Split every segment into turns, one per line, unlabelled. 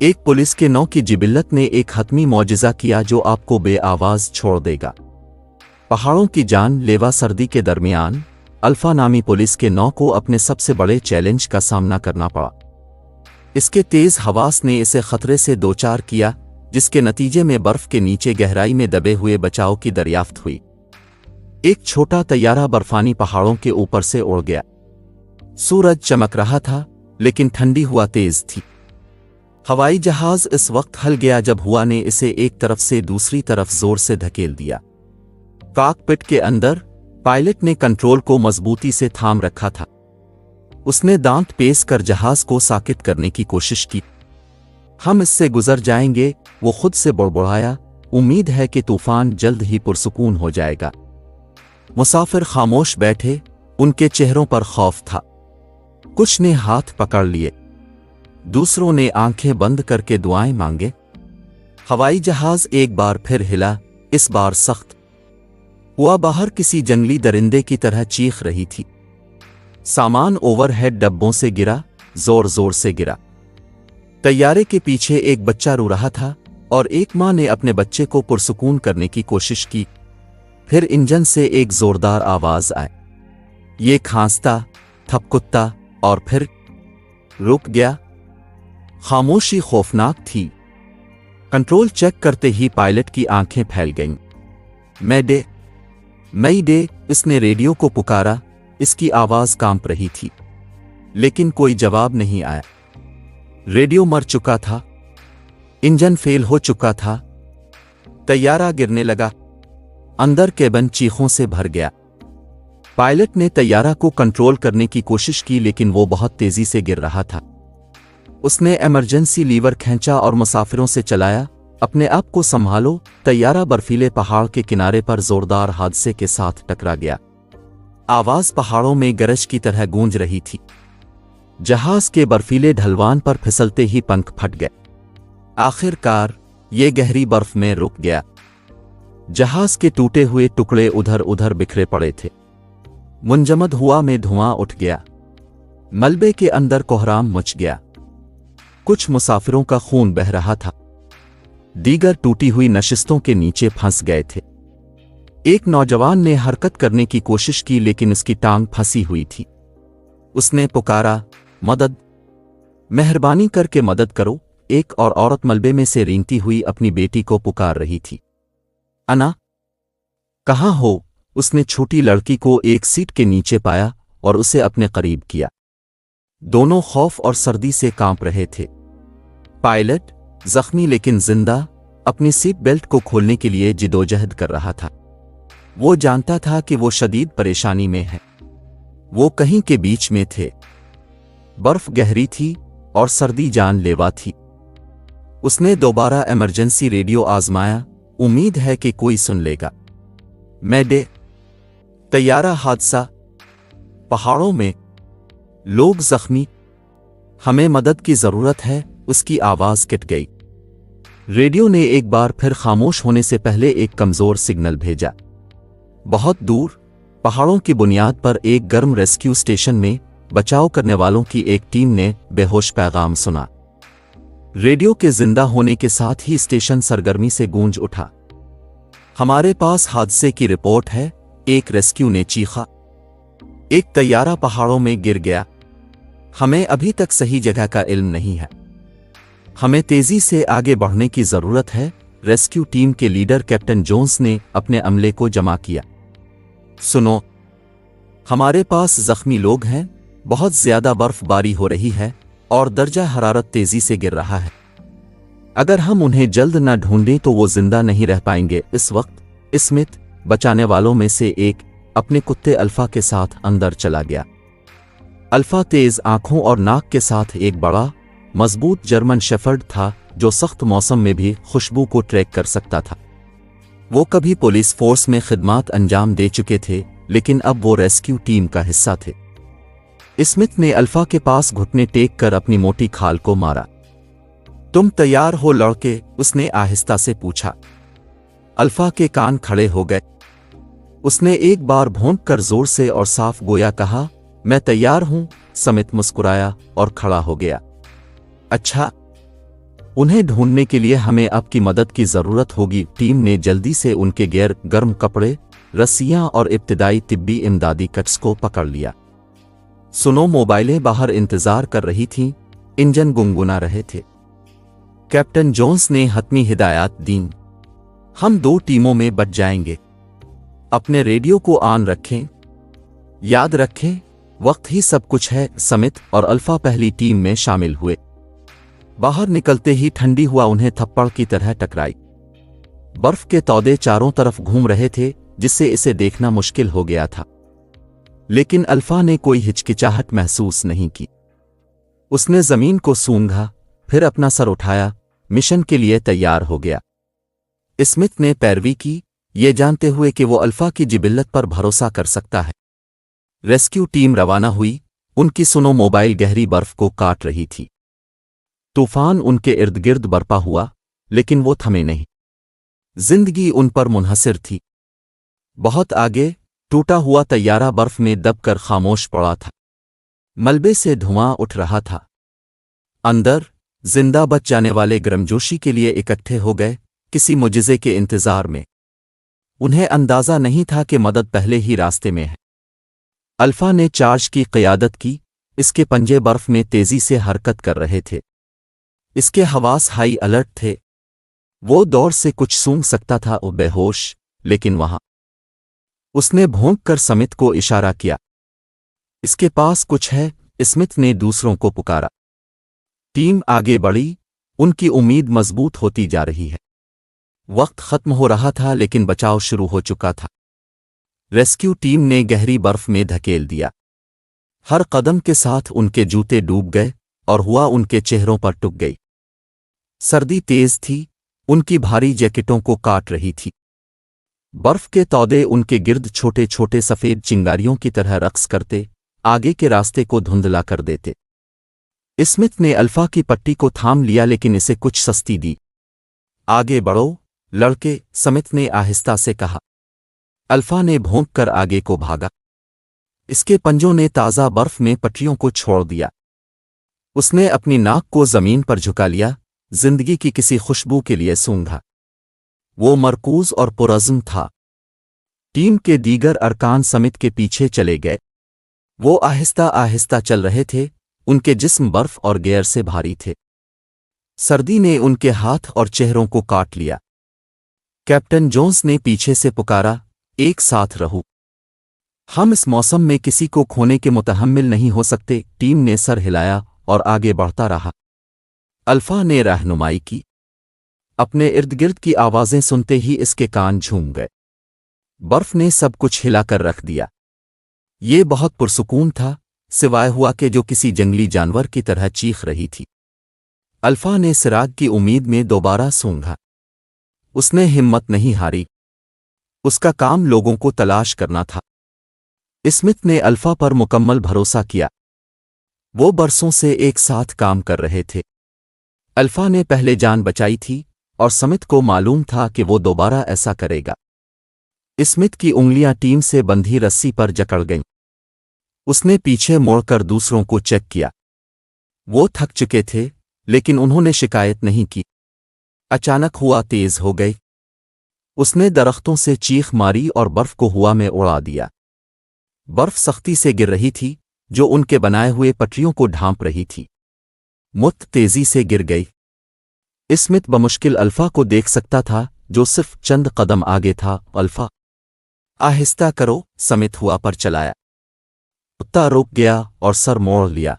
एक पुलिस के नौ की जिबिल्लत ने एक हतमी मौजिज़ा किया जो आपको बेआवाज़ छोड़ देगा। पहाड़ों की जान लेवा सर्दी के दरमियान अल्फा नामी पुलिस के नौ को अपने सबसे बड़े चैलेंज का सामना करना पड़ा। इसके तेज हवास ने इसे खतरे से दोचार किया, जिसके नतीजे में बर्फ के नीचे गहराई में दबे हुए बचाव की दरियाफ्त हुई। एक छोटा तैयारा बर्फानी पहाड़ों के ऊपर से उड़ गया। सूरज चमक रहा था, लेकिन ठंडी हवा तेज थी। हवाई जहाज इस वक्त हल गया जब हवा ने इसे एक तरफ से दूसरी तरफ जोर से धकेल दिया। कॉकपिट के अंदर पायलट ने कंट्रोल को मजबूती से थाम रखा था। उसने दांत पेश कर जहाज को साकित करने की कोशिश की। हम इससे गुजर जाएंगे, वो खुद से बड़बड़ाया। उम्मीद है कि तूफान जल्द ही पुरसुकून हो जाएगा। मुसाफिर खामोश बैठे, उनके चेहरों पर खौफ था। कुछ ने हाथ पकड़ लिए, दूसरों ने आंखें बंद करके दुआएं मांगे। हवाई जहाज एक बार फिर हिला, इस बार सख्त हुआ। बाहर किसी जंगली दरिंदे की तरह चीख रही थी। सामान ओवरहेड डब्बों से गिरा, जोर जोर से गिरा। तैयारे के पीछे एक बच्चा रो रहा था और एक मां ने अपने बच्चे को पुरसुकून करने की कोशिश की। फिर इंजन से एक जोरदार आवाज आई। ये खांसता, थपकुत्ता और फिर रुक गया। खामोशी खौफनाक थी। कंट्रोल चेक करते ही पायलट की आंखें फैल गईं। मैडे, मैडे, इसने रेडियो को पुकारा। इसकी आवाज कांप रही थी, लेकिन कोई जवाब नहीं आया। रेडियो मर चुका था, इंजन फेल हो चुका था। तैयारा गिरने लगा। अंदर केबिन चीखों से भर गया। पायलट ने तैयारा को कंट्रोल करने की कोशिश की, लेकिन वो बहुत तेजी से गिर रहा था। उसने इमरजेंसी लीवर खींचा और मुसाफिरों से चलाया, अपने आप को संभालो। तैयारा बर्फीले पहाड़ के किनारे पर जोरदार हादसे के साथ टकरा गया। आवाज पहाड़ों में गरज की तरह गूंज रही थी। जहाज के बर्फीले ढलवान पर फिसलते ही पंख फट गए। आखिरकार ये गहरी बर्फ में रुक गया। जहाज के टूटे हुए टुकड़े उधर उधर बिखरे पड़े थे। मुंजमद हुआ में धुआं उठ गया। मलबे के अंदर कोहराम मच गया। कुछ मुसाफिरों का खून बह रहा था, दीगर टूटी हुई नशिस्तों के नीचे फंस गए थे। एक नौजवान ने हरकत करने की कोशिश की, लेकिन उसकी टांग फंसी हुई थी। उसने पुकारा, मदद, मेहरबानी करके मदद करो। एक और औरत मलबे में से रेंगती हुई अपनी बेटी को पुकार रही थी। अना, कहाँ हो? उसने छोटी लड़की को एक सीट के नीचे पाया और उसे अपने करीब किया। दोनों खौफ और सर्दी से कांप रहे थे। पायलट, जख्मी लेकिन जिंदा, अपनी सीट बेल्ट को खोलने के लिए जिदोजहद कर रहा था। वो जानता था कि वो शदीद परेशानी में है। वो कहीं के बीच में थे। बर्फ गहरी थी और सर्दी जानलेवा थी। उसने दोबारा इमरजेंसी रेडियो आजमाया। उम्मीद है कि कोई सुन लेगा। मैडे, तैयारा हादसा, पहाड़ों में लोग जख्मी, हमें मदद की जरूरत है। उसकी आवाज कट गई। रेडियो ने एक बार फिर खामोश होने से पहले एक कमजोर सिग्नल भेजा। बहुत दूर पहाड़ों की बुनियाद पर एक गर्म रेस्क्यू स्टेशन में बचाव करने वालों की एक टीम ने बेहोश पैगाम सुना। रेडियो के जिंदा होने के साथ ही स्टेशन सरगर्मी से गूंज उठा। हमारे पास हादसे की रिपोर्ट है, एक रेस्क्यू ने चीखा। एक तैयारा पहाड़ों में गिर गया। हमें अभी तक सही जगह का इल्म नहीं है। हमें तेजी से आगे बढ़ने की जरूरत है। रेस्क्यू टीम के लीडर कैप्टन जोन्स ने अपने अमले को जमा किया। सुनो, हमारे पास जख्मी लोग हैं। बहुत ज्यादा बर्फबारी हो रही है और दर्जा हरारत तेजी से गिर रहा है। अगर हम उन्हें जल्द न ढूंढें तो वो जिंदा नहीं रह पाएंगे। इस वक्त स्मिथ, बचाने वालों में से एक, अपने कुत्ते अल्फा के साथ अंदर चला गया। अल्फा तेज आंखों और नाक के साथ एक बड़ा, मजबूत जर्मन शेफर्ड था जो सख्त मौसम में भी खुशबू को ट्रैक कर सकता था। वो कभी पुलिस फोर्स में खिदमत अंजाम दे चुके थे, लेकिन अब वो रेस्क्यू टीम का हिस्सा थे। स्मिथ ने अल्फा के पास घुटने टेक कर अपनी मोटी खाल को मारा। तुम तैयार हो लड़के? उसने आहिस्ता से पूछा। अल्फा के कान खड़े हो गए। उसने एक बार भौंक कर जोर से और साफ गोया कहा, मैं तैयार हूं। स्मिथ मुस्कुराया और खड़ा हो गया। अच्छा। انہیں ڈھونڈنے کے لیے ہمیں آپ کی مدد کی ضرورت ہوگی۔ ٹیم نے جلدی سے ان کے غیر گرم کپڑے، رسیاں اور ابتدائی طبی امدادی کٹس کو پکڑ لیا۔ سنو موبائلیں باہر انتظار کر رہی تھیں، انجن گنگنا رہے تھے۔ کیپٹن جونز نے حتمی ہدایات دیں۔ ہم 2 ٹیموں میں بٹ جائیں گے۔ اپنے ریڈیو کو آن رکھیں۔ یاد رکھیں، وقت ہی سب کچھ ہے۔ سمت اور الفا پہلی ٹیم میں شامل ہوئے۔ باہر نکلتے ہی ٹھنڈی ہوا انہیں تھپڑ کی طرح ٹکرائی۔ برف کے تودے چاروں طرف گھوم رہے تھے جس سے اسے دیکھنا مشکل ہو گیا تھا، لیکن الفا نے کوئی ہچکچاہٹ محسوس نہیں کی۔ اس نے زمین کو سونگھا، پھر اپنا سر اٹھایا، مشن کے لیے تیار ہو گیا۔ اسمتھ نے پیروی کی، یہ جانتے ہوئے کہ وہ الفا کی جبلت پر بھروسہ کر سکتا ہے۔ ریسکیو ٹیم روانہ ہوئی، ان کی سنو موبائل گہری برف کو کاٹ رہی تھی۔ طوفان ان کے ارد گرد برپا ہوا، لیکن وہ تھمے نہیں۔ زندگی ان پر منحصر تھی۔ بہت آگے، ٹوٹا ہوا طیارہ برف میں دب کر خاموش پڑا تھا۔ ملبے سے دھواں اٹھ رہا تھا۔ اندر، زندہ بچ جانے والے گرمجوشی کے لیے اکٹھے ہو گئے، کسی معجزے کے انتظار میں۔ انہیں اندازہ نہیں تھا کہ مدد پہلے ہی راستے میں ہے۔ الفا نے چارج کی قیادت کی، اس کے پنجے برف میں تیزی سے حرکت کر رہے تھے۔ اس کے حواس ہائی الرٹ تھے۔ وہ دور سے کچھ سونگ سکتا تھا اور بے ہوش، لیکن وہاں اس نے بھونک کر سمت کو اشارہ کیا۔ اس کے پاس کچھ ہے، اسمتھ نے دوسروں کو پکارا۔ ٹیم آگے بڑھی، ان کی امید مضبوط ہوتی جا رہی ہے۔ وقت ختم ہو رہا تھا لیکن بچاؤ شروع ہو چکا تھا۔ ریسکیو ٹیم نے گہری برف میں دھکیل دیا۔ ہر قدم کے ساتھ ان کے جوتے ڈوب گئے اور ہوا ان کے چہروں پر ٹک گئی۔ سردی تیز تھی، ان کی بھاری جیکٹوں کو کاٹ رہی تھی۔ برف کے تودے ان کے گرد چھوٹے چھوٹے سفید چنگاریوں کی طرح رقص کرتے، آگے کے راستے کو دھندلا کر دیتے۔ اسمتھ نے الفا کی پٹی کو تھام لیا لیکن اسے کچھ سستی دی۔ آگے بڑھو، لڑکے، سمتھ نے آہستہ سے کہا۔ الفا نے بھونک کر آگے کو بھاگا۔ اس کے پنجوں نے تازہ برف میں پٹریوں کو چھوڑ دیا۔ اس نے اپنی ناک کو زمین پر جھکا لیا، زندگی کی کسی خوشبو کے لیے سونگھا۔ وہ مرکوز اور پرعزم تھا۔ ٹیم کے دیگر ارکان سمت کے پیچھے چلے گئے۔ وہ آہستہ آہستہ چل رہے تھے، ان کے جسم برف اور گیئر سے بھاری تھے۔ سردی نے ان کے ہاتھ اور چہروں کو کاٹ لیا۔ کیپٹن جونز نے پیچھے سے پکارا، ایک ساتھ رہو۔ ہم اس موسم میں کسی کو کھونے کے متحمل نہیں ہو سکتے۔ ٹیم نے سر ہلایا اور آگے بڑھتا رہا۔ الفا نے رہنمائی کی۔ اپنے ارد گرد کی آوازیں سنتے ہی اس کے کان جھوم گئے۔ برف نے سب کچھ ہلا کر رکھ دیا۔ یہ بہت پرسکون تھا، سوائے ہوا کہ جو کسی جنگلی جانور کی طرح چیخ رہی تھی۔ الفا نے سراغ کی امید میں دوبارہ سونگھا۔ اس نے ہمت نہیں ہاری۔ اس کا کام لوگوں کو تلاش کرنا تھا۔ اسمتھ نے الفا پر مکمل بھروسہ کیا۔ وہ برسوں سے ایک ساتھ کام کر رہے تھے۔ الفا نے پہلے جان بچائی تھی اور سمتھ کو معلوم تھا کہ وہ دوبارہ ایسا کرے گا۔ اسمتھ کی انگلیاں ٹیم سے بندھی رسی پر جکڑ گئیں۔ اس نے پیچھے موڑ کر دوسروں کو چیک کیا۔ وہ تھک چکے تھے، لیکن انہوں نے شکایت نہیں کی۔ اچانک ہوا تیز ہو گئی۔ اس نے درختوں سے چیخ ماری اور برف کو ہوا میں اڑا دیا۔ برف سختی سے گر رہی تھی، جو ان کے بنائے ہوئے پٹریوں کو ڈھانپ رہی تھی۔ مت تیزی سے گر گئی۔ اسمتھ بمشکل الفا کو دیکھ سکتا تھا، جو صرف چند قدم آگے تھا۔ الفا، آہستہ کرو، سمتھ ہوا پر چلایا۔ کتا رک گیا اور سر موڑ لیا۔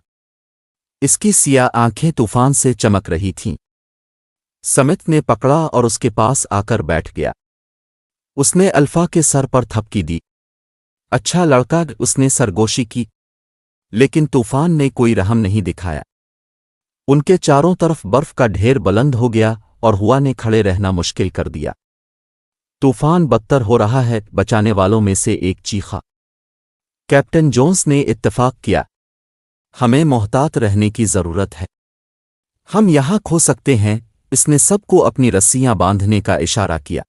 اس کی سیاہ آنکھیں طوفان سے چمک رہی تھیں۔ سمتھ نے پکڑا اور اس کے پاس آ کر بیٹھ گیا۔ اس نے الفا کے سر پر تھپکی دی۔ اچھا لڑکا، اس نے سرگوشی کی، لیکن طوفان نے کوئی رحم نہیں دکھایا۔ ان کے چاروں طرف برف کا ڈھیر بلند ہو گیا اور ہوا نے کھڑے رہنا مشکل کر دیا۔ طوفان بدتر ہو رہا ہے، بچانے والوں میں سے ایک چیخا۔ کیپٹن جونز نے اتفاق کیا۔ ہمیں محتاط رہنے کی ضرورت ہے۔ ہم یہاں کھو سکتے ہیں۔ اس نے سب کو اپنی رسیاں باندھنے کا اشارہ کیا۔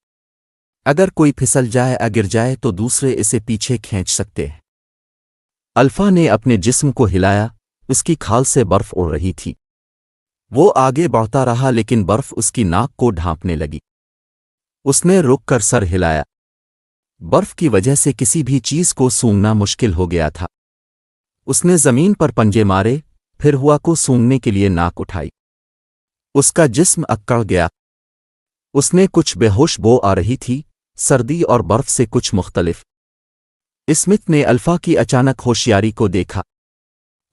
اگر کوئی پھسل جائے یا گر جائے تو دوسرے اسے پیچھے کھینچ سکتے ہیں۔ الفا نے اپنے جسم کو ہلایا، اس کی کھال سے برف اڑ رہی تھی۔ وہ آگے بڑھتا رہا لیکن برف اس کی ناک کو ڈھانپنے لگی۔ اس نے رک کر سر ہلایا۔ برف کی وجہ سے کسی بھی چیز کو سونگھنا مشکل ہو گیا تھا۔ اس نے زمین پر پنجے مارے، پھر ہوا کو سونگھنے کے لیے ناک اٹھائی۔ اس کا جسم اکڑ گیا۔ اس نے کچھ بے ہوش بو آ رہی تھی، سردی اور برف سے کچھ مختلف۔ اسمتھ نے الفا کی اچانک ہوشیاری کو دیکھا۔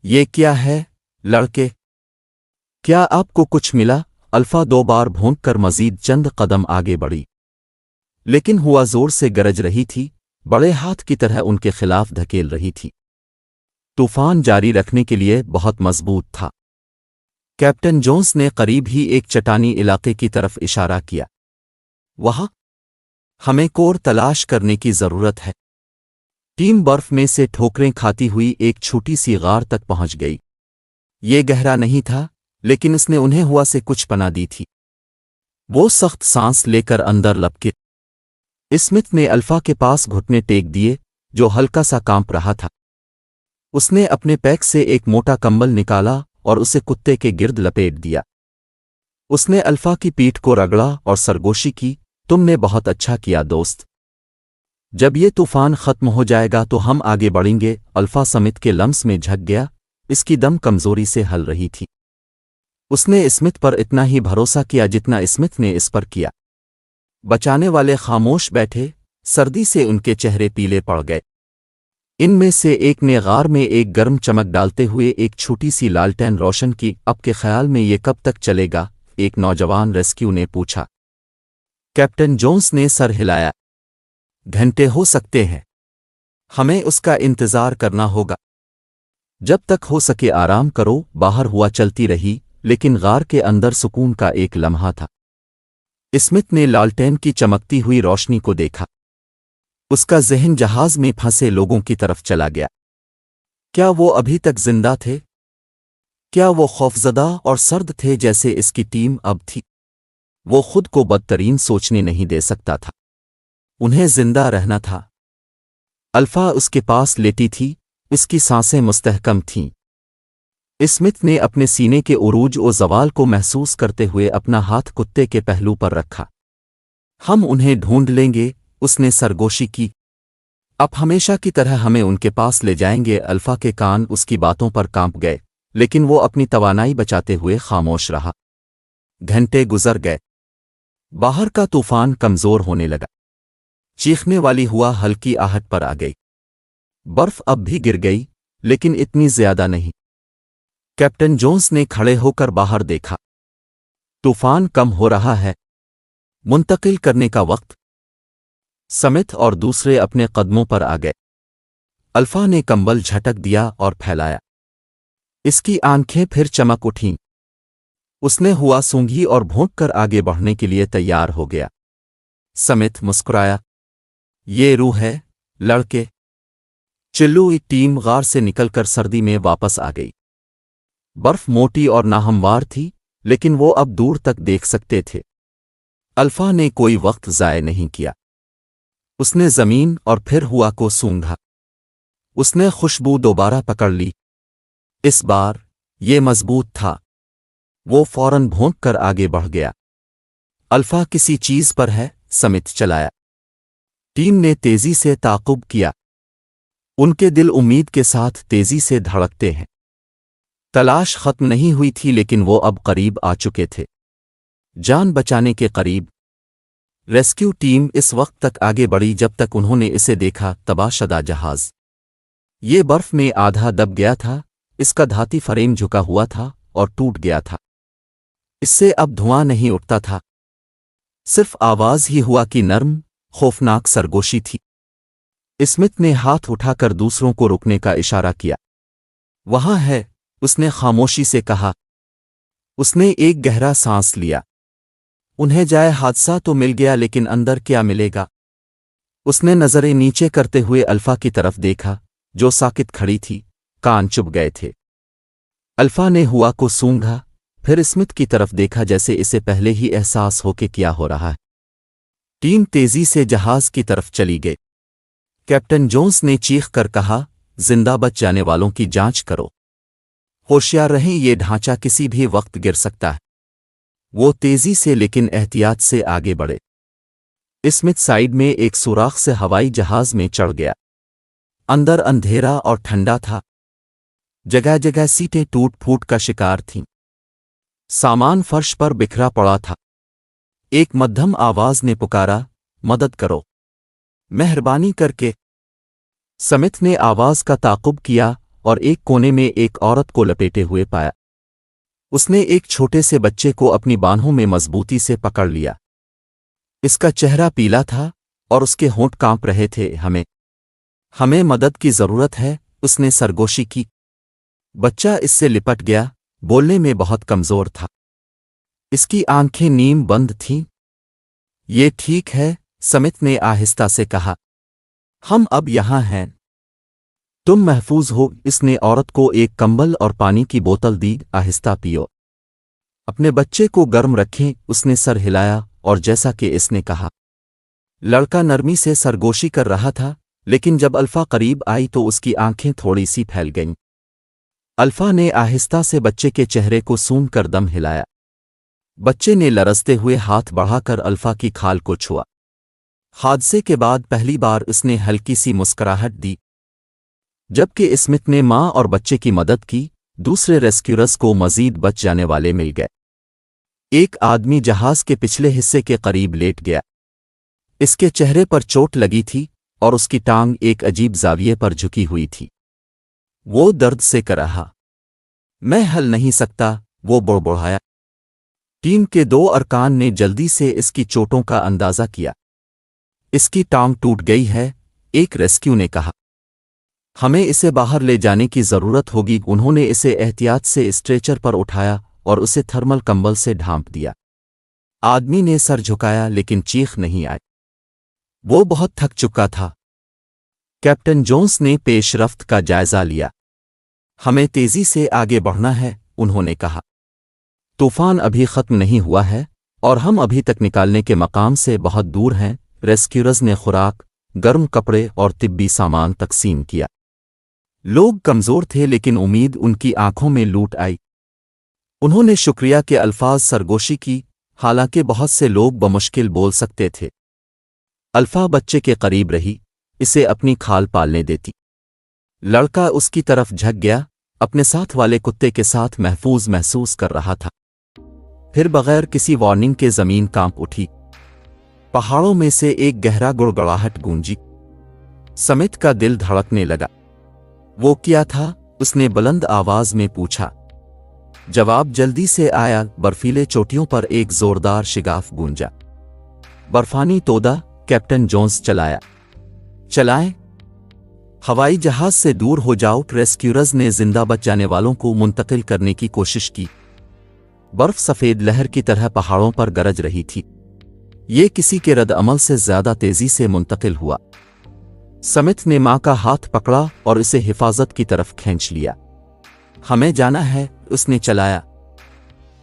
یہ کیا ہے، لڑکے؟ کیا آپ کو کچھ ملا؟ الفا 2 بار بھونک کر مزید چند قدم آگے بڑھی، لیکن ہوا زور سے گرج رہی تھی، بڑے ہاتھ کی طرح ان کے خلاف دھکیل رہی تھی۔ طوفان جاری رکھنے کے لیے بہت مضبوط تھا۔ کیپٹن جونس نے قریب ہی ایک چٹانی علاقے کی طرف اشارہ کیا۔ وہاں ہمیں کور تلاش کرنے کی ضرورت ہے۔ ٹیم برف میں سے ٹھوکریں کھاتی ہوئی ایک چھوٹی سی غار تک پہنچ گئی۔ یہ گہرا نہیں تھا، لیکن اس نے انہیں ہوا سے کچھ پناہ دی تھی۔ وہ سخت سانس لے کر اندر لپکے۔ اسمتھ نے الفا کے پاس گھٹنے ٹیک دیے، جو ہلکا سا کانپ رہا تھا۔ اس نے اپنے پیک سے ایک موٹا کمبل نکالا اور اسے کتے کے گرد لپیٹ دیا۔ اس نے الفا کی پیٹھ کو رگڑا اور سرگوشی کی، تم نے بہت اچھا کیا دوست۔ جب یہ طوفان ختم ہو جائے گا تو ہم آگے بڑھیں گے۔ الفا سمتھ کے لمس میں جھک گیا، اس کی دم کمزوری سے ہل رہی تھی۔ اس نے اسمتھ پر اتنا ہی بھروسہ کیا جتنا اسمتھ نے اس پر کیا۔ بچانے والے خاموش بیٹھے، سردی سے ان کے چہرے پیلے پڑ گئے۔ ان میں سے ایک نے غار میں ایک گرم چمک ڈالتے ہوئے ایک چھوٹی سی لالٹین روشن کی۔ اب کے خیال میں یہ کب تک چلے گا؟ ایک نوجوان ریسکیو نے پوچھا۔ کیپٹن جونس نے سر ہلایا۔ گھنٹے ہو سکتے ہیں، ہمیں اس کا انتظار کرنا ہوگا۔ جب تک ہو سکے آرام کرو۔ باہر ہوا چلتی رہی، لیکن غار کے اندر سکون کا ایک لمحہ تھا۔ اسمتھ نے لالٹین کی چمکتی ہوئی روشنی کو دیکھا۔ اس کا ذہن جہاز میں پھنسے لوگوں کی طرف چلا گیا۔ کیا وہ ابھی تک زندہ تھے؟ کیا وہ خوفزدہ اور سرد تھے جیسے اس کی ٹیم اب تھی؟ وہ خود کو بدترین سوچنے نہیں دے سکتا تھا۔ انہیں زندہ رہنا تھا۔ الفا اس کے پاس لیٹی تھی، اس کی سانسیں مستحکم تھیں۔ اسمتھ نے اپنے سینے کے عروج و زوال کو محسوس کرتے ہوئے اپنا ہاتھ کتے کے پہلو پر رکھا۔ ہم انہیں ڈھونڈ لیں گے، اس نے سرگوشی کی۔ اب ہمیشہ کی طرح ہمیں ان کے پاس لے جائیں گے۔ الفا کے کان اس کی باتوں پر کانپ گئے، لیکن وہ اپنی توانائی بچاتے ہوئے خاموش رہا۔ گھنٹے گزر گئے۔ باہر کا طوفان کمزور ہونے لگا۔ چیخنے والی ہوا ہلکی آہٹ پر آ گئی۔ برف اب بھی گر گئی، لیکن اتنی زیادہ نہیں۔ کیپٹن جونس نے کھڑے ہو کر باہر دیکھا۔ طوفان کم ہو رہا ہے، منتقل کرنے کا وقت۔ سمتھ اور دوسرے اپنے قدموں پر آ گئے۔ الفا نے کمبل جھٹک دیا اور پھیلایا۔ اس کی آنکھیں پھر چمک اٹھیں۔ اس نے ہوا سونگھی اور بھونک کر آگے بڑھنے کے لیے تیار ہو گیا۔ سمتھ مسکرایا۔ یہ روح ہے، لڑکے۔ چلو ٹیم غار سے نکل کر سردی میں واپس آ گئی۔ برف موٹی اور ناہموار تھی، لیکن وہ اب دور تک دیکھ سکتے تھے۔ الفا نے کوئی وقت ضائع نہیں کیا۔ اس نے زمین اور پھر ہوا کو سونگھا۔ اس نے خوشبو دوبارہ پکڑ لی۔ اس بار یہ مضبوط تھا۔ وہ فوراً بھونک کر آگے بڑھ گیا۔ الفا کسی چیز پر ہے، سمتھ چلایا۔ ٹیم نے تیزی سے تعاقب کیا۔ ان کے دل امید کے ساتھ تیزی سے دھڑکتے ہیں۔ تلاش ختم نہیں ہوئی تھی، لیکن وہ اب قریب آ چکے تھے، جان بچانے کے قریب۔ ریسکیو ٹیم اس وقت تک آگے بڑھی جب تک انہوں نے اسے دیکھا، تباہ شدہ جہاز۔ یہ برف میں آدھا دب گیا تھا، اس کا دھاتی فریم جھکا ہوا تھا اور ٹوٹ گیا تھا۔ اس سے اب دھواں نہیں اٹھتا تھا، صرف آواز ہی ہوا کی نرم، خوفناک سرگوشی تھی۔ اسمتھ نے ہاتھ اٹھا کر دوسروں کو رکنے کا اشارہ کیا۔ وہاں ہے، اس نے خاموشی سے کہا۔ اس نے ایک گہرا سانس لیا۔ انہیں جائے حادثہ تو مل گیا، لیکن اندر کیا ملے گا؟ اس نے نظریں نیچے کرتے ہوئے الفا کی طرف دیکھا، جو ساکت کھڑی تھی، کان چپ گئے تھے۔ الفا نے ہوا کو سونگھا، پھر اسمتھ کی طرف دیکھا جیسے اسے پہلے ہی احساس ہو کہ کیا ہو رہا ہے۔ ٹیم تیزی سے جہاز کی طرف چلی گئی۔ کیپٹن جونس نے چیخ کر کہا، زندہ بچ جانے والوں کی جانچ کرو۔ होशियार रहें, ये ढांचा किसी भी वक्त गिर सकता है। वो तेजी से लेकिन एहतियात से आगे बढ़े। स्मिथ साइड में एक सुराख से हवाई जहाज में चढ़ गया। अंदर अंधेरा और ठंडा था। जगह जगह सीटें टूट फूट का शिकार थीं। सामान फर्श पर बिखरा पड़ा था। एक मध्यम आवाज ने पुकारा, मदद करो, मेहरबानी करके। स्मिथ ने आवाज का ताक़ुब किया और एक कोने में एक औरत को लपेटे हुए पाया। उसने एक छोटे से बच्चे को अपनी बाहों में मजबूती से पकड़ लिया। इसका चेहरा पीला था और उसके होंठ कांप रहे थे। हमें मदद की जरूरत है, उसने सरगोशी की। बच्चा इससे लिपट गया, बोलने में बहुत कमजोर था। इसकी आंखें नीम बंद थीं। ये ठीक है, स्मिथ ने आहिस्ता से कहा, हम अब यहां हैं, तुम महफूज हो। इसने औरत को एक कंबल और पानी की बोतल दी। आहिस्ता पियो, अपने बच्चे को गर्म रखें। उसने सर हिलाया और जैसा कि इसने कहा। लड़का नरमी से सरगोशी कर रहा था, लेकिन जब अल्फा करीब आई तो उसकी आंखें थोड़ी सी फैल गईं। अल्फा ने आहिस्ता से बच्चे के चेहरे को सूंघ कर दम हिलाया। बच्चे ने लरसते हुए हाथ बढ़ाकर अल्फा की खाल को छुआ। हादसे के बाद पहली बार उसने हल्की सी मुस्कुराहट दी। जबकि स्मिथ ने मां और बच्चे की मदद की, दूसरे रेस्क्यूरर्स को मजीद बच जाने वाले मिल गए। एक आदमी जहाज के पिछले हिस्से के करीब लेट गया। इसके चेहरे पर चोट लगी थी और उसकी टांग एक अजीब जाविये पर झुकी हुई थी। वो दर्द से कर रहा। मैं हिल नहीं सकता, वो बुड़बुड़ाया। टीम के 2 अरकान ने जल्दी से इसकी चोटों का अंदाजा किया। इसकी टांग टूट गई है, एक रेस्क्यू ने कहा। हमें इसे बाहर ले जाने की जरूरत होगी। उन्होंने इसे एहतियात से स्ट्रेचर पर उठाया और उसे थर्मल कंबल से ढांप दिया। आदमी ने सर झुकाया लेकिन चीख नहीं आई। वो बहुत थक चुका था। कैप्टन जोन्स ने पेशरफ्त का जायजा लिया। हमें तेजी से आगे बढ़ना है, उन्होंने कहा। तूफान अभी खत्म नहीं हुआ है और हम अभी तक निकालने के मकाम से बहुत दूर हैं। रेस्क्यूरर्स ने खुराक, गर्म कपड़े और तिब्बी सामान तकसीम किया। लोग कमजोर थे लेकिन उम्मीद उनकी आंखों में लूट आई। उन्होंने शुक्रिया के अल्फाज सरगोशी की, हालांकि बहुत से लोग बमुश्किल बोल सकते थे। अल्फा बच्चे के करीब रही, इसे अपनी खाल पालने देती। लड़का उसकी तरफ झक गया, अपने साथ वाले कुत्ते के साथ महफूज महसूस कर रहा था। फिर बगैर किसी वार्निंग के जमीन कांप उठी। पहाड़ों में से एक गहरा गुड़गड़ाहट गूंजी। स्मिथ का दिल धड़कने लगा। वो क्या था? उसने बुलंद आवाज में पूछा। जवाब जल्दी से आया। बर्फीले चोटियों पर एक जोरदार शिगाफ गूंजा। बर्फानी तोदा, कैप्टन जोन्स चलाएं। हवाई जहाज से दूर हो जाओ। रेस्क्यूरर्स ने जिंदा बच जाने वालों को मुंतकिल करने की कोशिश की। बर्फ सफेद लहर की तरह पहाड़ों पर गरज रही थी। ये किसी के रद्द अमल से ज्यादा तेजी से मुंतकिल हुआ। स्मिथ ने मां का हाथ पकड़ा और इसे हिफाजत की तरफ खींच लिया। हमें जाना है, उसने चलाया।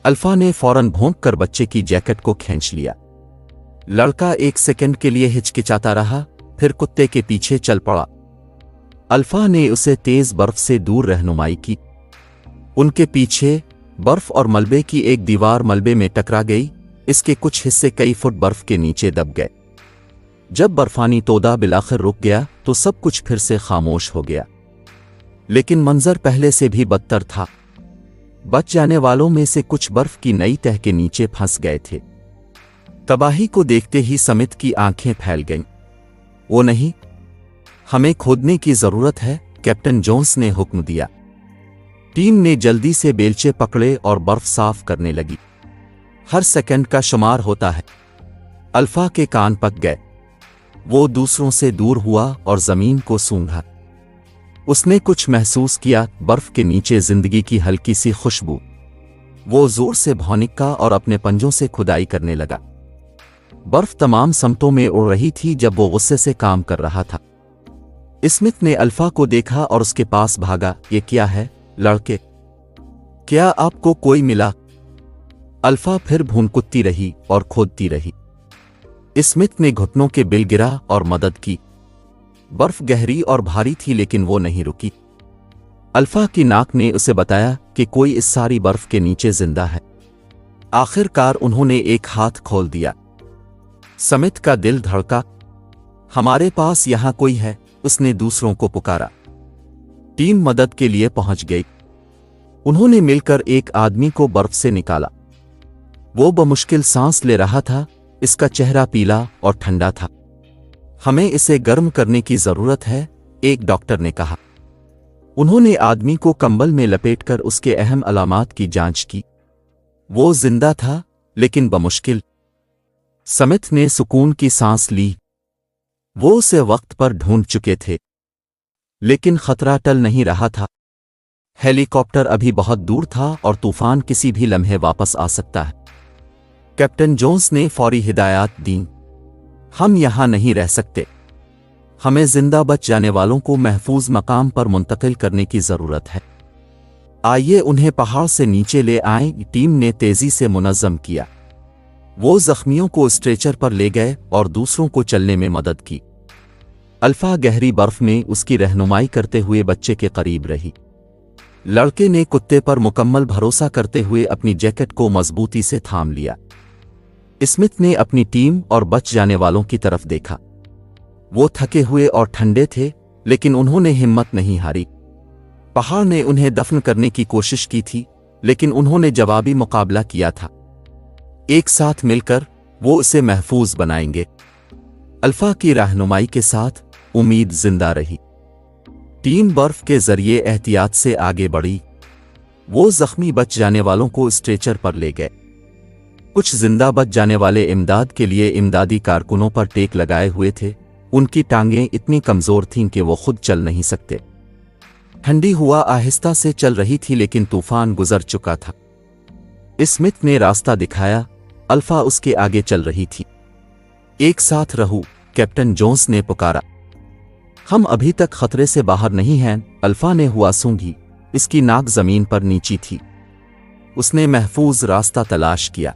अल्फा ने फौरन भौंक कर बच्चे की जैकेट को खींच लिया। लड़का एक सेकंड के लिए हिचकिचाता रहा, फिर कुत्ते के पीछे चल पड़ा। अल्फा ने उसे तेज बर्फ से दूर रहनुमाई की। उनके पीछे बर्फ और मलबे की एक दीवार मलबे में टकरा गई। इसके कुछ हिस्से कई फुट बर्फ के नीचे दब गए। जब बर्फानी तोदा बिलाखिर रुक गया तो सब कुछ फिर से खामोश हो गया। लेकिन मंजर पहले से भी बदतर था। बच जाने वालों में से कुछ बर्फ की नई तह के नीचे फंस गए थे। तबाही को देखते ही स्मिथ की आंखें फैल गईं। वो नहीं, हमें खोदने की जरूरत है, कैप्टन जोन्स ने हुक्म दिया। टीम ने जल्दी से बेलचे पकड़े और बर्फ साफ करने लगी। हर सेकंड का शुमार होता है। अल्फा के कान पक गए। वो दूसरों से दूर हुआ और जमीन को सूंघा। उसने कुछ महसूस किया, बर्फ के नीचे जिंदगी की हल्की सी खुशबू। वो जोर से भौंका और अपने पंजों से खुदाई करने लगा। बर्फ तमाम समतों में उड़ रही थी जब वो गुस्से से काम कर रहा था। स्मिथ ने अल्फा को देखा और उसके पास भागा। ये क्या है लड़के, क्या आपको कोई मिला? अल्फा फिर भूनकुत्ती रही और खोदती रही। स्मिथ ने घुटनों के बिल गिरा और मदद की। बर्फ गहरी और भारी थी लेकिन वो नहीं रुकी। अल्फा की नाक ने उसे बताया کہ کوئی اس ساری برف کے نیچے زندہ ہے۔ آخرکار انہوں نے ایک ہاتھ کھول دیا۔ سمتھ کا دل دھڑکا۔ ہمارے پاس یہاں کوئی ہے، اس نے دوسروں کو پکارا۔ ٹیم مدد کے لیے پہنچ گئی۔ انہوں نے مل کر ایک آدمی کو برف سے نکالا۔ وہ بمشکل سانس لے رہا تھا، اس کا چہرہ پیلا اور ٹھنڈا تھا۔ ہمیں اسے گرم کرنے کی ضرورت ہے، ایک ڈاکٹر نے کہا۔ انہوں نے آدمی کو کمبل میں لپیٹ کر اس کے اہم علامات کی جانچ کی۔ وہ زندہ تھا، لیکن بمشکل۔ سمتھ نے سکون کی سانس لی۔ وہ اسے وقت پر ڈھونڈ چکے تھے، لیکن خطرہ ٹل نہیں رہا تھا۔ ہیلی کاپٹر ابھی بہت دور تھا اور طوفان کسی بھی لمحے واپس آ سکتا ہے۔ کیپٹن جونز نے فوری ہدایات دیں۔ ہم یہاں نہیں رہ سکتے۔ ہمیں زندہ بچ جانے والوں کو محفوظ مقام پر منتقل کرنے کی ضرورت ہے۔ آئیے انہیں پہاڑ سے نیچے لے آئیں، ٹیم نے تیزی سے منظم کیا۔ وہ زخمیوں کو اسٹریچر پر لے گئے اور دوسروں کو چلنے میں مدد کی۔ الفا گہری برف میں اس کی رہنمائی کرتے ہوئے بچے کے قریب رہی۔ لڑکے نے کتے پر مکمل بھروسہ کرتے ہوئے اپنی جیکٹ کو مضبوطی سے تھام لیا۔ اسمتھ نے اپنی ٹیم اور بچ جانے والوں کی طرف دیکھا۔ وہ تھکے ہوئے اور ٹھنڈے تھے، لیکن انہوں نے ہمت نہیں ہاری۔ پہاڑ نے انہیں دفن کرنے کی کوشش کی تھی، لیکن انہوں نے جوابی مقابلہ کیا تھا۔ ایک ساتھ مل کر وہ اسے محفوظ بنائیں گے۔ الفا کی رہنمائی کے ساتھ امید زندہ رہی۔ ٹیم برف کے ذریعے احتیاط سے آگے بڑھی۔ وہ زخمی بچ جانے والوں کو اسٹریچر پر لے گئے۔ کچھ زندہ بچ جانے والے امداد کے لیے امدادی کارکنوں پر ٹیک لگائے ہوئے تھے۔ ان کی ٹانگیں اتنی کمزور تھیں کہ وہ خود چل نہیں سکتے۔ ٹھنڈی ہوا آہستہ سے چل رہی تھی، لیکن طوفان گزر چکا تھا۔ اسمتھ نے راستہ دکھایا، الفا اس کے آگے چل رہی تھی۔ ایک ساتھ رہو، کیپٹن جونز نے پکارا۔ ہم ابھی تک خطرے سے باہر نہیں ہیں، الفا نے ہوا سونگھی۔ اس کی ناک زمین پر نیچی تھی۔ اس نے محفوظ راستہ تلاش کیا۔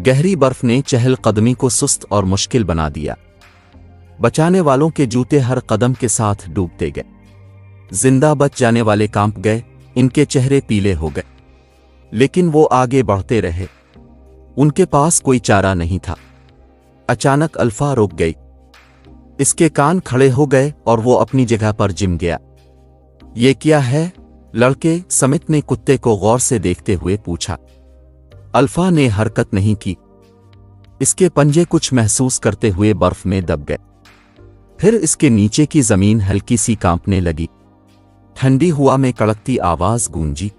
گہری برف نے چہل قدمی کو سست اور مشکل بنا دیا۔ بچانے والوں کے جوتے ہر قدم کے ساتھ ڈوبتے گئے۔ زندہ بچ جانے والے کانپ گئے، ان کے چہرے پیلے ہو گئے، لیکن وہ آگے بڑھتے رہے۔ ان کے پاس کوئی چارہ نہیں تھا۔ اچانک الفا رک گئی۔ اس کے کان کھڑے ہو گئے اور وہ اپنی جگہ پر جم گیا۔ یہ کیا ہے؟ لڑکے سمتھ نے کتے کو غور سے دیکھتے ہوئے پوچھا۔ الفا نے حرکت نہیں کی۔ اس کے پنجے کچھ محسوس کرتے ہوئے برف میں دب گئے۔ پھر اس کے نیچے کی زمین ہلکی سی کانپنے لگی۔ ٹھنڈی ہوا میں کڑکتی آواز گونجی۔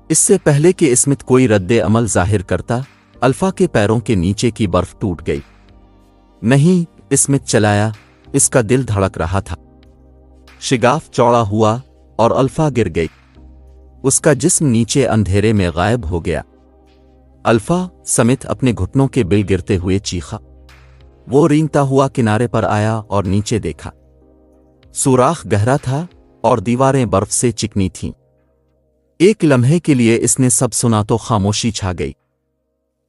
اس سے پہلے کہ اسمتھ کوئی رد عمل ظاہر کرتا، الفا کے پیروں کے نیچے کی برف ٹوٹ گئی۔ نہیں، اسمتھ چلایا، اس کا دل دھڑک رہا تھا۔ شگاف چوڑا ہوا اور الفا گر گئی۔ اس کا جسم نیچے اندھیرے میں غائب ہو گیا۔ الفا، سمتھ اپنے گھٹنوں کے بل گرتے ہوئے چیخا۔ وہ رینگتا ہوا کنارے پر آیا اور نیچے دیکھا۔ سوراخ گہرا تھا اور دیواریں برف سے چکنی تھیں۔ ایک لمحے کے لیے اس نے سب سنا تو خاموشی چھا گئی۔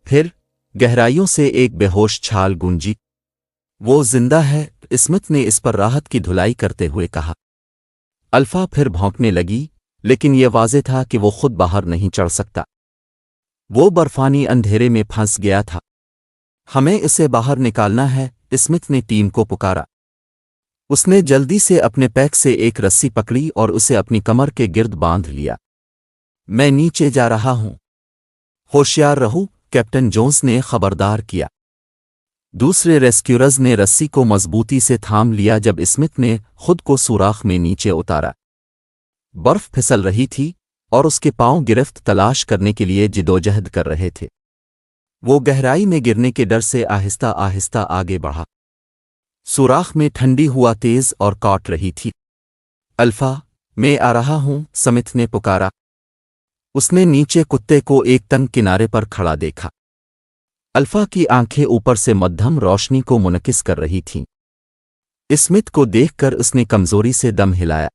پھر گہرائیوں سے ایک بے ہوش چھال گونجی۔ وہ زندہ ہے، اسمتھ نے اس پر راحت کی دھلائی کرتے ہوئے کہا۔ الفا پھر بھونکنے لگی، لیکن یہ واضح تھا کہ وہ خود باہر نہیں چڑھ سکتا۔ وہ برفانی اندھیرے میں پھنس گیا تھا۔ ہمیں اسے باہر نکالنا ہے، اسمتھ نے ٹیم کو پکارا۔ اس نے جلدی سے اپنے پیک سے ایک رسی پکڑی اور اسے اپنی کمر کے گرد باندھ لیا۔ میں نیچے جا رہا ہوں، ہوشیار رہو، کیپٹن جونز نے خبردار کیا۔ دوسرے ریسکیورز نے رسی کو مضبوطی سے تھام لیا جب اسمتھ نے خود کو سوراخ میں نیچے اتارا۔ برف پھسل رہی تھی اور اس کے پاؤں گرفت تلاش کرنے کے لیے جدوجہد کر رہے تھے۔ وہ گہرائی میں گرنے کے ڈر سے آہستہ آہستہ آگے بڑھا۔ سوراخ میں ٹھنڈی ہوا تیز اور کاٹ رہی تھی۔ الفا، میں آ رہا ہوں، سمتھ نے پکارا۔ اس نے نیچے کتے کو ایک تنگ کنارے پر کھڑا دیکھا۔ الفا کی آنکھیں اوپر سے مدھم روشنی کو منعکس کر رہی تھیں۔ اسمتھ کو دیکھ کر اس نے کمزوری سے دم ہلایا۔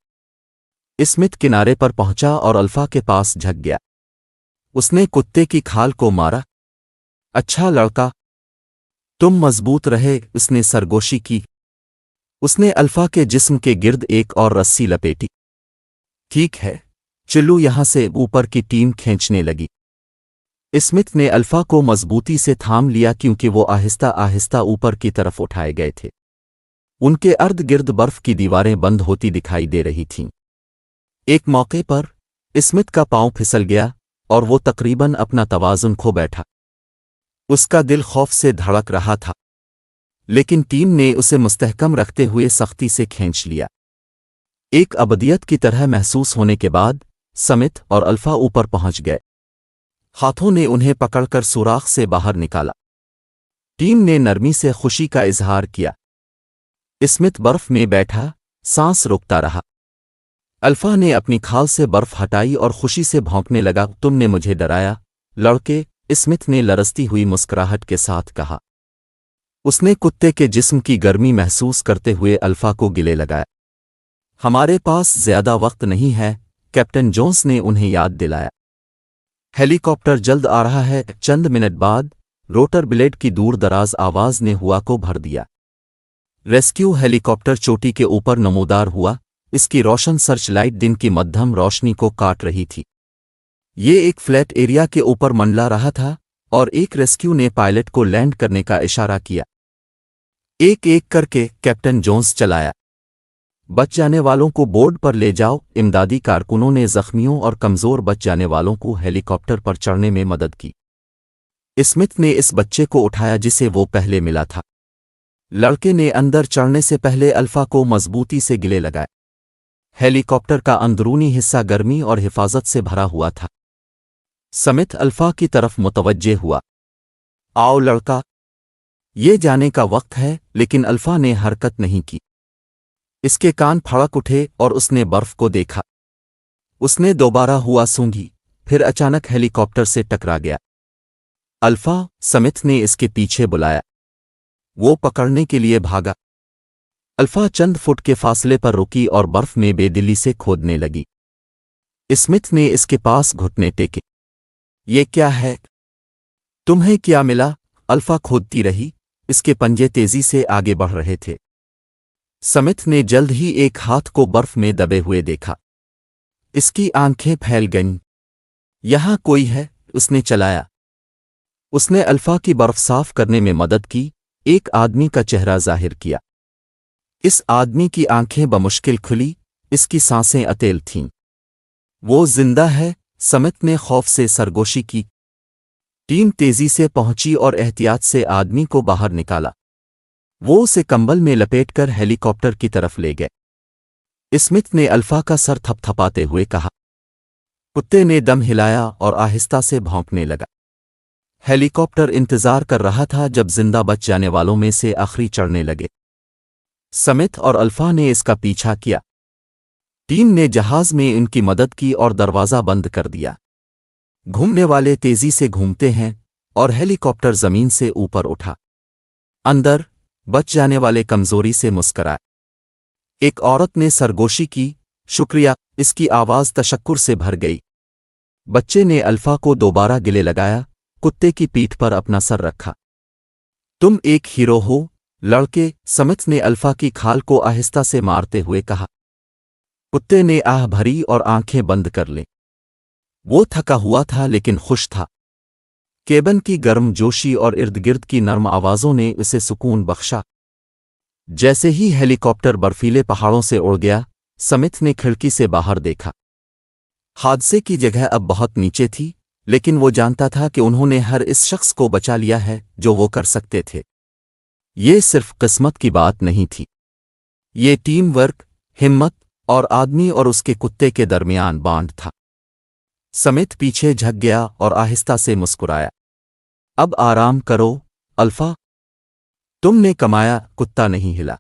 اسمتھ کنارے پر پہنچا اور الفا کے پاس جھک گیا۔ اس نے کتے کی کھال کو مارا۔ اچھا لڑکا، تم مضبوط رہے، اس نے سرگوشی کی۔ اس نے الفا کے جسم کے گرد ایک اور رسی لپیٹی۔ ٹھیک ہے، चिल्लू यहां से ऊपर की टीम खींचने लगी। स्मिथ ने अल्फा को मजबूती से थाम लिया क्योंकि वो आहिस्ता आहिस्ता ऊपर की तरफ उठाए गए थे। उनके अर्ध गिर्द बर्फ की दीवारें बंद होती दिखाई दे रही थीं। एक मौके पर स्मिथ का पांव फिसल गया और वो तकरीबन अपना तवाज़ुन खो बैठा। उसका दिल खौफ से धड़क रहा था, लेकिन टीम ने उसे मुस्तहकम रखते हुए सख्ती से खींच लिया। एक अबदियत की तरह महसूस होने के बाद स्मिथ और अल्फा ऊपर पहुंच गए। हाथों ने उन्हें पकड़कर सुराख से बाहर निकाला। टीम ने नरमी से खुशी का इजहार किया। स्मिथ बर्फ में बैठा सांस रोकता रहा। अल्फा ने अपनी खाल से बर्फ हटाई और खुशी से भौंकने लगा। तुमने मुझे डराया लड़के, स्मिथ ने लरसती हुई मुस्कुराहट के साथ कहा। उसने कुत्ते के जिस्म की गर्मी महसूस करते हुए अल्फा को गिले लगाया। हमारे पास ज्यादा वक्त नहीं है, कैप्टन जोन्स ने उन्हें याद दिलाया। हेलीकॉप्टर जल्द आ रहा है। चंद मिनट बाद रोटर ब्लेड की दूर दराज आवाज ने हुआ को भर दिया। रेस्क्यू हेलीकॉप्टर चोटी के ऊपर नमूदार हुआ। इसकी रोशन सर्च लाइट दिन की मध्यम रोशनी को काट रही थी। ये एक फ्लैट एरिया के ऊपर मंडला रहा था और एक रेस्क्यू ने पायलट को लैंड करने का इशारा किया। एक एक करके कैप्टन जोन्स चलाया। बच जाने वालों को बोर्ड पर ले जाओ। इमदादी कारकुनों ने जख्मियों और कमजोर बच जाने वालों को हेलीकॉप्टर पर चढ़ने में मदद की। स्मिथ ने इस बच्चे को उठाया जिसे वो पहले मिला था। लड़के ने अंदर चढ़ने से पहले अल्फा को मजबूती से गिले लगाए। हेलीकॉप्टर का अंदरूनी हिस्सा गर्मी और हिफाजत से भरा हुआ था। स्मिथ अल्फा की तरफ मुतवज्जे हुआ। आओ लड़का, ये जाने का वक्त है। लेकिन अल्फा ने हरकत नहीं की। इसके कान फड़क उठे और उसने बर्फ को देखा। उसने दोबारा हुआ सूंघी, फिर अचानक हेलीकॉप्टर से टकरा गया। अल्फा, स्मिथ ने इसके पीछे बुलाया। वो पकड़ने के लिए भागा। अल्फा चंद फुट के फासले पर रुकी और बर्फ में बेदिली से खोदने लगी। स्मिथ ने इसके पास घुटने टेके। ये क्या है? तुम्हें क्या मिला? अल्फा खोदती रही। इसके पंजे तेजी से आगे बढ़ रहे थे। स्मिथ ने जल्द ही एक हाथ को बर्फ में दबे हुए देखा। इसकी आंखें फैल गईं। यहां कोई है, उसने चलाया। उसने अल्फा की बर्फ साफ करने में मदद की। एक आदमी का चेहरा जाहिर किया। इस आदमी की आंखें बमुश्किल खुली। इसकी सांसें अतेल थीं। वो जिंदा है, स्मिथ ने खौफ से सरगोशी की। टीम तेजी से पहुंची और एहतियात से आदमी को बाहर निकाला। वो उसे कंबल में लपेटकर हेलीकॉप्टर की तरफ ले गए। स्मिथ ने अल्फा का सर थपथपाते हुए कहा। कुत्ते ने दम हिलाया और आहिस्ता से भौंकने लगा। हेलीकॉप्टर इंतजार कर रहा था जब जिंदा बच जाने वालों में से आखिरी चढ़ने लगे। स्मिथ और अल्फा ने इसका पीछा किया। टीम ने जहाज में इनकी मदद की और दरवाज़ा बंद कर दिया। घूमने वाले तेजी से घूमते हैं और हेलीकॉप्टर जमीन से ऊपर उठा। अंदर बच जाने वाले कमजोरी से मुस्कराए। एक औरत ने सरगोशी की। शुक्रिया, इसकी आवाज़ तशक्कुर से भर गई। बच्चे ने अल्फा को दोबारा गिले लगाया। कुत्ते की पीठ पर अपना सर रखा। तुम एक हीरो हो लड़के, स्मिथ ने अल्फा की खाल को आहिस्ता से मारते हुए कहा। कुत्ते ने आह भरी और आंखें बंद कर लीं। वो थका हुआ था लेकिन खुश था। केबन की गर्म जोशी और इर्दगिर्द की नर्म आवाज़ों ने उसे सुकून बख्शा। जैसे ही हेलीकॉप्टर बर्फीले पहाड़ों से उड़ गया, स्मिथ ने खिड़की से बाहर देखा। हादसे की जगह अब बहुत नीचे थी, लेकिन वो जानता था कि उन्होंने हर इस शख्स को बचा लिया है जो वो कर सकते थे। ये सिर्फ किस्मत की बात नहीं थी। ये टीम वर्क, हिम्मत और आदमी और उसके कुत्ते के दरमियान बांध था। स्मिथ पीछे झक गया और आहिस्ता से मुस्कुराया। अब आराम करो अल्फा, तुमने कमाया। कुत्ता नहीं हिला।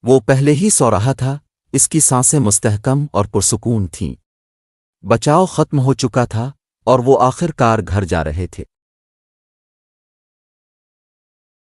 वो पहले ही सो रहा था। इसकी सांसें मुस्तहकम और पुरसुकून थीं। बचाव खत्म हो चुका था और वो आखिरकार घर जा रहे थे।